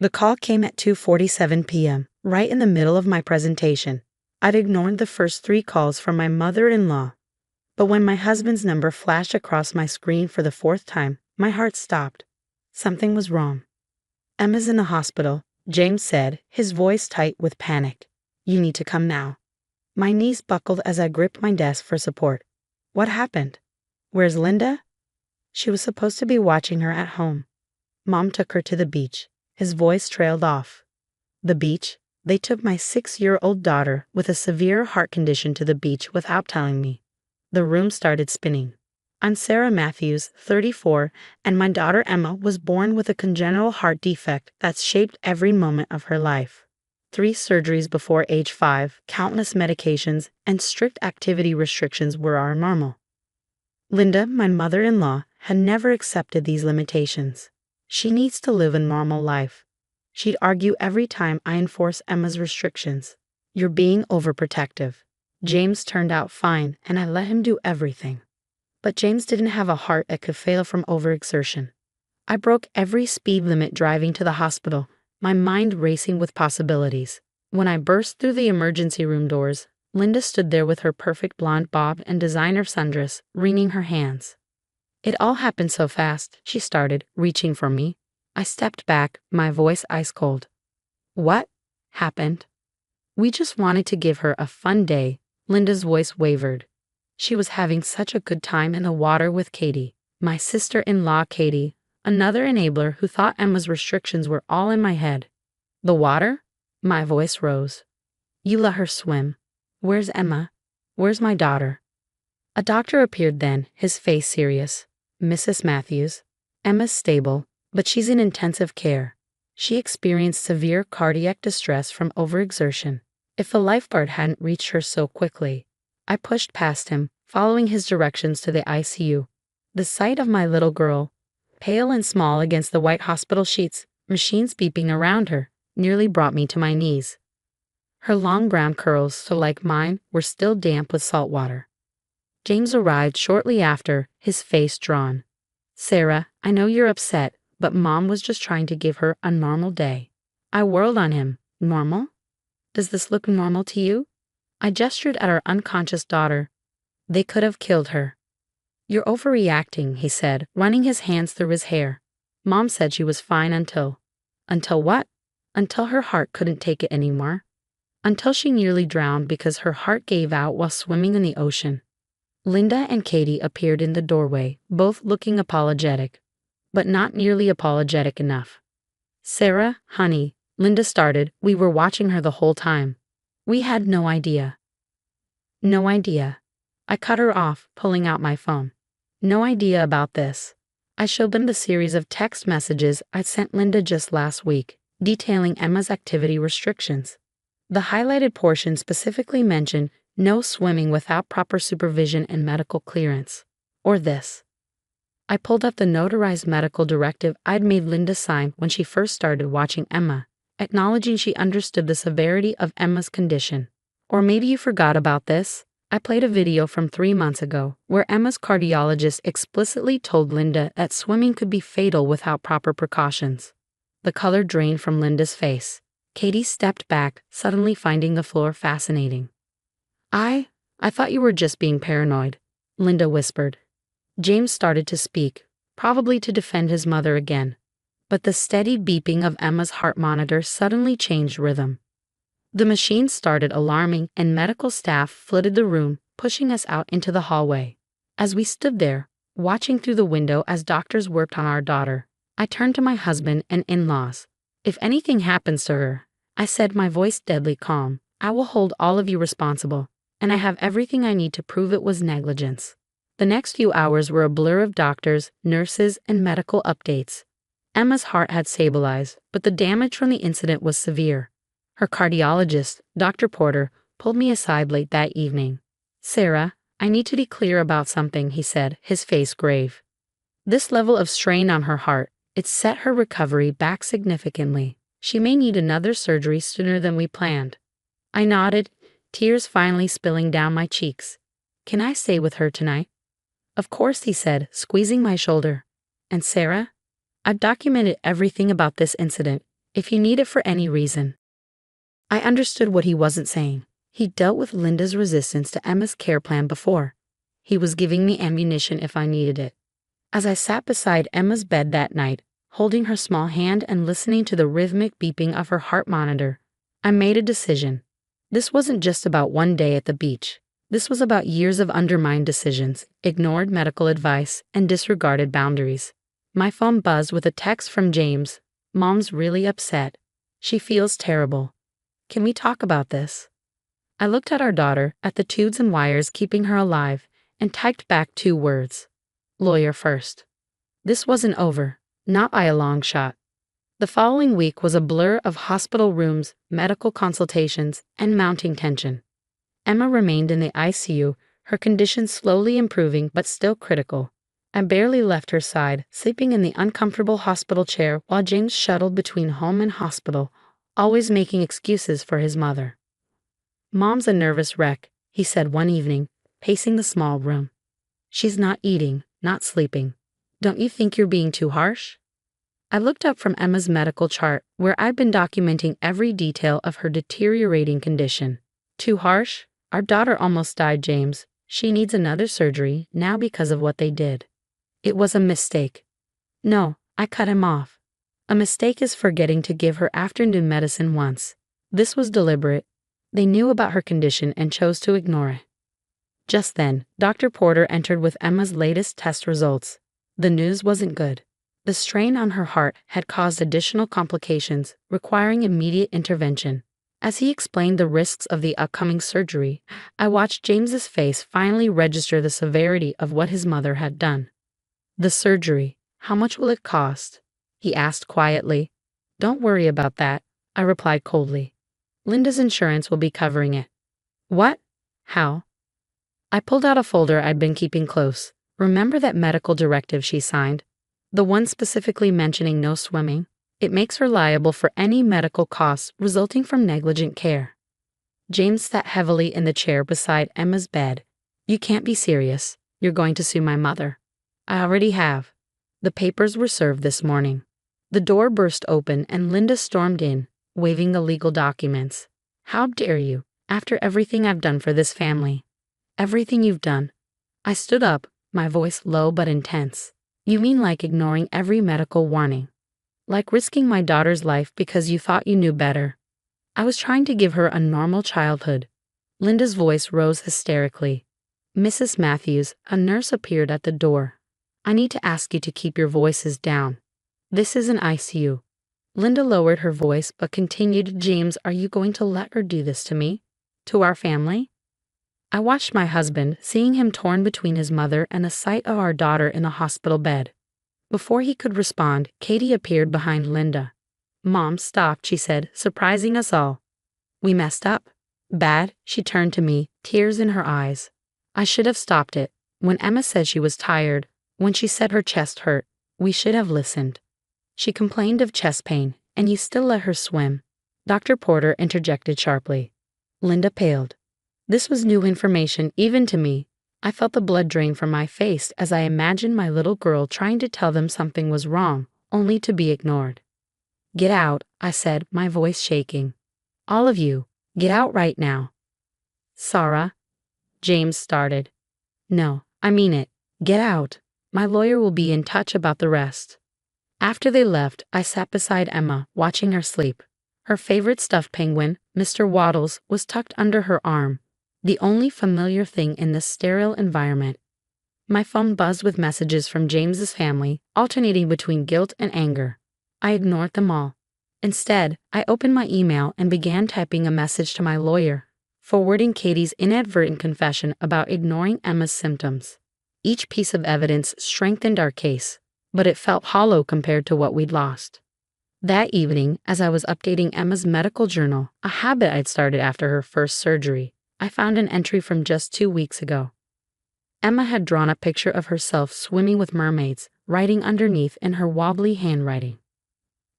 The call came at 2:47 p.m., right in the middle of my presentation. I'd ignored the first 3 calls from my mother-in-law. But when my husband's number flashed across my screen for the 4th time, my heart stopped. Something was wrong. "Emma's in the hospital," James said, his voice tight with panic. "You need to come now." My knees buckled as I gripped my desk for support. What happened? Where's Linda? She was supposed to be watching her at home. Mom took her to the beach. His voice trailed off. The beach? They took my 6-year-old daughter with a severe heart condition to the beach without telling me. The room started spinning. I'm Sarah Matthews, 34, and my daughter Emma was born with a congenital heart defect that's shaped every moment of her life. 3 surgeries before age 5, countless medications, and strict activity restrictions were our normal. Linda, my mother-in-law, had never accepted these limitations. She needs to live a normal life. She'd argue every time I enforce Emma's restrictions. "You're being overprotective." James turned out fine, and I let him do everything. But James didn't have a heart that could fail from overexertion. I broke every speed limit driving to the hospital, my mind racing with possibilities. When I burst through the emergency room doors, Linda stood there with her perfect blonde bob and designer sundress, wringing her hands. "It all happened so fast," she started, reaching for me. I stepped back, my voice ice cold. "What happened?" "We just wanted to give her a fun day." Linda's voice wavered. She was having such a good time in the water with Katie, my sister-in-law Katie, another enabler who thought Emma's restrictions were all in my head. "The water?" My voice rose. "You let her swim. Where's Emma? Where's my daughter?" A doctor appeared then, his face serious. "Mrs. Matthews, Emma's stable, but she's in intensive care. She experienced severe cardiac distress from overexertion. If the lifeguard hadn't reached her so quickly." I pushed past him, following his directions to the ICU. The sight of my little girl, pale and small against the white hospital sheets, machines beeping around her, nearly brought me to my knees. Her long brown curls, so like mine, were still damp with salt water. James arrived shortly after, his face drawn. "Sarah, I know you're upset, but Mom was just trying to give her a normal day." I whirled on him. "Normal? Does this look normal to you?" I gestured at our unconscious daughter. "They could have killed her." "You're overreacting," he said, running his hands through his hair. "Mom said she was fine until..." "Until what?" "Until her heart couldn't take it anymore. Until she nearly drowned because her heart gave out while swimming in the ocean." Linda and Katie appeared in the doorway, both looking apologetic, but not nearly apologetic enough. "Sarah, honey," Linda started, "we were watching her the whole time. We had no idea." "No idea." I cut her off, pulling out my phone. "No idea about this." I showed them the series of text messages I'd sent Linda just last week, detailing Emma's activity restrictions. The highlighted portion specifically mentioned no swimming without proper supervision and medical clearance. Or this. I pulled up the notarized medical directive I'd made Linda sign when she first started watching Emma, acknowledging she understood the severity of Emma's condition. Or maybe you forgot about this. I played a video from 3 months ago where Emma's cardiologist explicitly told Linda that swimming could be fatal without proper precautions. The color drained from Linda's face. Katie stepped back, suddenly finding the floor fascinating. I thought you were just being paranoid," Linda whispered. James started to speak, probably to defend his mother again. But the steady beeping of Emma's heart monitor suddenly changed rhythm. The machine started alarming, and medical staff flooded the room, pushing us out into the hallway. As we stood there, watching through the window as doctors worked on our daughter, I turned to my husband and in-laws. "If anything happens to her," I said, my voice deadly calm, "I will hold all of you responsible, and I have everything I need to prove it was negligence." The next few hours were a blur of doctors, nurses, and medical updates. Emma's heart had stabilized, but the damage from the incident was severe. Her cardiologist, Dr. Porter, pulled me aside late that evening. "Sarah, I need to be clear about something," he said, his face grave. "This level of strain on her heart, it's set her recovery back significantly. She may need another surgery sooner than we planned." I nodded, tears finally spilling down my cheeks. "Can I stay with her tonight?" "Of course," he said, squeezing my shoulder. "And Sarah, I've documented everything about this incident. if you need it for any reason. I understood what he wasn't saying. He dealt with Linda's resistance to Emma's care plan before. He was giving me ammunition if I needed it. As I sat beside Emma's bed that night, holding her small hand and listening to the rhythmic beeping of her heart monitor, I made a decision. This wasn't just about one day at the beach. This was about years of undermined decisions, ignored medical advice, and disregarded boundaries. My phone buzzed with a text from James. "Mom's really upset. She feels terrible. Can we talk about this?" I looked at our daughter, at the tubes and wires keeping her alive, and typed back 2 words. Lawyer first. This wasn't over, not by a long shot. The following week was a blur of hospital rooms, medical consultations, and mounting tension. Emma remained in the ICU, her condition slowly improving but still critical. I barely left her side, sleeping in the uncomfortable hospital chair while James shuttled between home and hospital, always making excuses for his mother. "Mom's a nervous wreck," he said one evening, pacing the small room. "She's not eating, not sleeping. Don't you think you're being too harsh?" I looked up from Emma's medical chart, where I'd been documenting every detail of her deteriorating condition. "Too harsh? Our daughter almost died, James. She needs another surgery now because of what they did." "It was a mistake." "No," I cut him off. "A mistake is forgetting to give her afternoon medicine once. This was deliberate. They knew about her condition and chose to ignore it." Just then, Dr. Porter entered with Emma's latest test results. The news wasn't good. The strain on her heart had caused additional complications, requiring immediate intervention. As he explained the risks of the upcoming surgery, I watched James's face finally register the severity of what his mother had done. "The surgery, how much will it cost?" he asked quietly. "Don't worry about that," I replied coldly. "Linda's insurance will be covering it." "What? How?" I pulled out a folder I'd been keeping close. "Remember that medical directive she signed? The one specifically mentioning no swimming? It makes her liable for any medical costs resulting from negligent care." James sat heavily in the chair beside Emma's bed. "You can't be serious. You're going to sue my mother." "I already have. The papers were served this morning." The door burst open and Linda stormed in, waving the legal documents. "How dare you, after everything I've done for this family?" "Everything you've done?" I stood up, my voice low but intense. "You mean like ignoring every medical warning? Like risking my daughter's life because you thought you knew better?" "I was trying to give her a normal childhood." Linda's voice rose hysterically. "Mrs. Matthews," a nurse appeared at the door. "I need to ask you to keep your voices down. This is an ICU." Linda lowered her voice but continued, "James, are you going to let her do this to me? To our family?" I watched my husband, seeing him torn between his mother and the sight of our daughter in the hospital bed. Before he could respond, Katie appeared behind Linda. "Mom stopped," she said, surprising us all. "We messed up." "Bad?" She turned to me, tears in her eyes. "I should have stopped it. When Emma said she was tired, when she said her chest hurt, we should have listened. She complained of chest pain, and you still let her swim." Dr. Porter interjected sharply. Linda paled. This was new information even to me. I felt the blood drain from my face as I imagined my little girl trying to tell them something was wrong, only to be ignored. "Get out," I said, my voice shaking. "All of you, get out right now." "Sarah," James started. "No, I mean it. Get out. My lawyer will be in touch about the rest." After they left, I sat beside Emma, watching her sleep. Her favorite stuffed penguin, Mr. Waddles, was tucked under her arm, the only familiar thing in this sterile environment. My phone buzzed with messages from James's family, alternating between guilt and anger. I ignored them all. Instead, I opened my email and began typing a message to my lawyer, forwarding Katie's inadvertent confession about ignoring Emma's symptoms. Each piece of evidence strengthened our case, but it felt hollow compared to what we'd lost. That evening, as I was updating Emma's medical journal, a habit I'd started after her first surgery, I found an entry from just 2 weeks ago. Emma had drawn a picture of herself swimming with mermaids, writing underneath in her wobbly handwriting.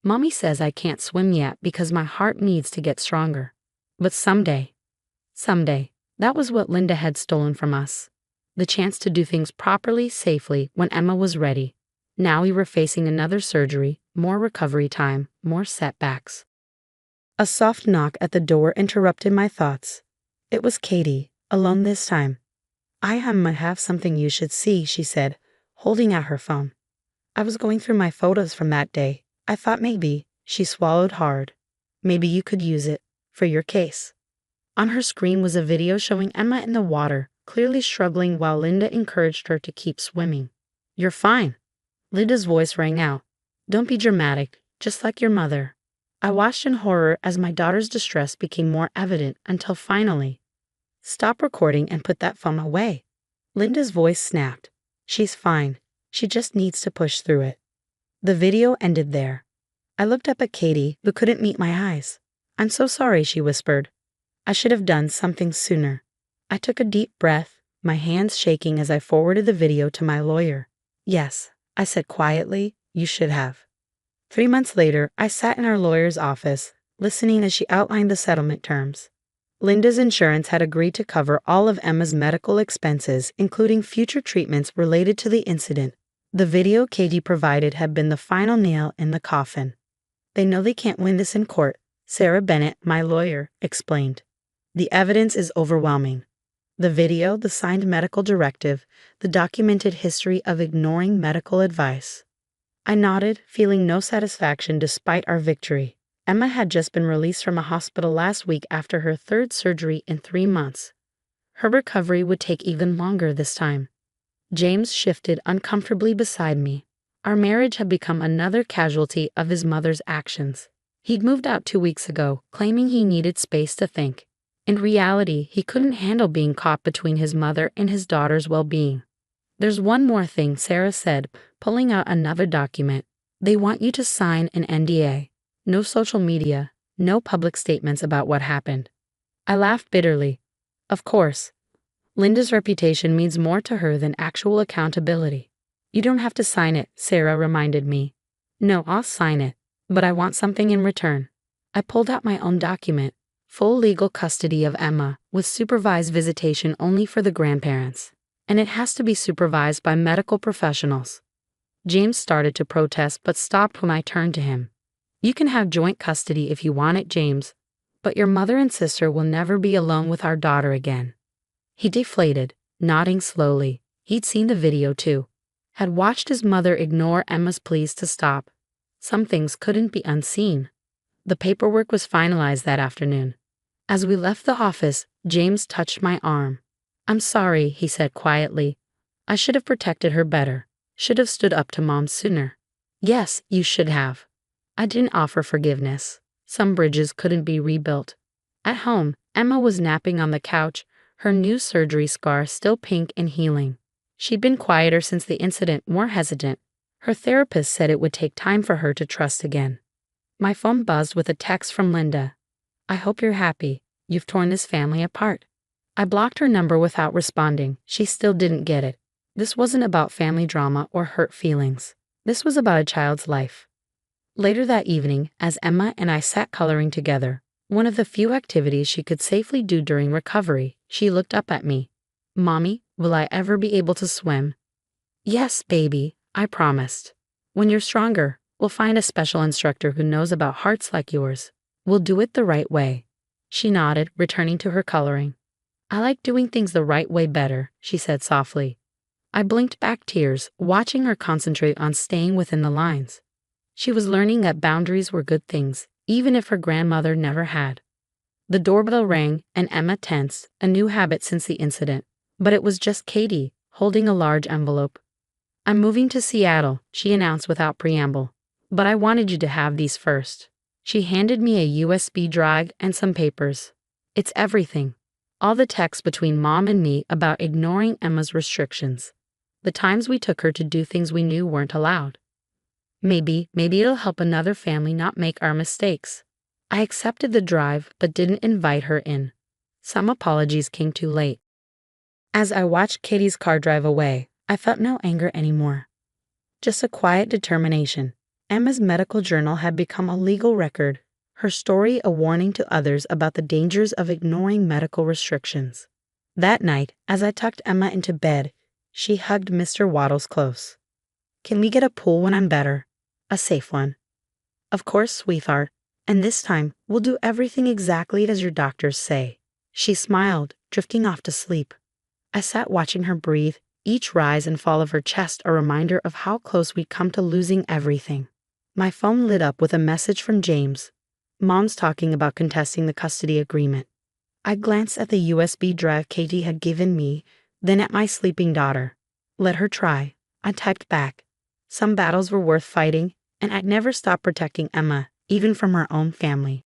"Mommy says I can't swim yet because my heart needs to get stronger. But someday." Someday. That was what Linda had stolen from us. The chance to do things properly, safely, when Emma was ready. Now we were facing another surgery, more recovery time, more setbacks. A soft knock at the door interrupted my thoughts. It was Katie, alone this time. I might have something you should see, she said, holding out her phone. I was going through my photos from that day. I thought maybe, she swallowed hard, maybe you could use it for your case. On her screen was a video showing Emma in the water, clearly struggling while Linda encouraged her to keep swimming. You're fine. Linda's voice rang out. Don't be dramatic, just like your mother. I watched in horror as my daughter's distress became more evident until finally, stop recording and put that phone away. Linda's voice snapped. She's fine. She just needs to push through it. The video ended there. I looked up at Katie, who couldn't meet my eyes. I'm so sorry, she whispered. I should have done something sooner. I took a deep breath, my hands shaking as I forwarded the video to my lawyer. Yes, I said quietly, you should have. 3 months later, I sat in our lawyer's office, listening as she outlined the settlement terms. Linda's insurance had agreed to cover all of Emma's medical expenses, including future treatments related to the incident. The video Katie provided had been the final nail in the coffin. They know they can't win this in court, Sarah Bennett, my lawyer, explained. The evidence is overwhelming. The video, the signed medical directive, the documented history of ignoring medical advice. I nodded, feeling no satisfaction despite our victory. Emma had just been released from a hospital last week after her third surgery in 3 months. Her recovery would take even longer this time. James shifted uncomfortably beside me. Our marriage had become another casualty of his mother's actions. He'd moved out 2 weeks ago, claiming he needed space to think. In reality, he couldn't handle being caught between his mother and his daughter's well-being. There's one more thing, Sarah said, pulling out another document. They want you to sign an NDA. No social media, no public statements about what happened. I laughed bitterly. Of course. Linda's reputation means more to her than actual accountability. You don't have to sign it, Sarah reminded me. No, I'll sign it, but I want something in return. I pulled out my own document, full legal custody of Emma, with supervised visitation only for the grandparents. And it has to be supervised by medical professionals. James started to protest but stopped when I turned to him. You can have joint custody if you want it, James, but your mother and sister will never be alone with our daughter again. He deflated, nodding slowly. He'd seen the video too. Had watched his mother ignore Emma's pleas to stop. Some things couldn't be unseen. The paperwork was finalized that afternoon. As we left the office, James touched my arm. I'm sorry, he said quietly. I should have protected her better. Should have stood up to Mom sooner. Yes, you should have. I didn't offer forgiveness. Some bridges couldn't be rebuilt. At home, Emma was napping on the couch, her new surgery scar still pink and healing. She'd been quieter since the incident, more hesitant. Her therapist said it would take time for her to trust again. My phone buzzed with a text from Linda. I hope you're happy. You've torn this family apart. I blocked her number without responding. She still didn't get it. This wasn't about family drama or hurt feelings. This was about a child's life. Later that evening, as Emma and I sat coloring together, one of the few activities she could safely do during recovery, she looked up at me. Mommy, will I ever be able to swim? Yes, baby, I promised. When you're stronger, we'll find a special instructor who knows about hearts like yours. We'll do it the right way. She nodded, returning to her coloring. I like doing things the right way better, she said softly. I blinked back tears, watching her concentrate on staying within the lines. She was learning that boundaries were good things, even if her grandmother never had. The doorbell rang, and Emma tensed, a new habit since the incident. But it was just Katie, holding a large envelope. I'm moving to Seattle, she announced without preamble. But I wanted you to have these first. She handed me a USB drive and some papers. It's everything. All the texts between Mom and me about ignoring Emma's restrictions. The times we took her to do things we knew weren't allowed. Maybe it'll help another family not make our mistakes. I accepted the drive but didn't invite her in. Some apologies came too late. As I watched Katie's car drive away, I felt no anger anymore. Just a quiet determination. Emma's medical journal had become a legal record, her story a warning to others about the dangers of ignoring medical restrictions. That night, as I tucked Emma into bed, she hugged Mr. Waddles close. Can we get a pool when I'm better? A safe one. Of course, sweetheart. And this time, we'll do everything exactly as your doctors say. She smiled, drifting off to sleep. I sat watching her breathe, each rise and fall of her chest a reminder of how close we'd come to losing everything. My phone lit up with a message from James. Mom's talking about contesting the custody agreement. I glanced at the USB drive Katie had given me, then at my sleeping daughter. Let her try, I typed back. Some battles were worth fighting, and I'd never stop protecting Emma, even from her own family.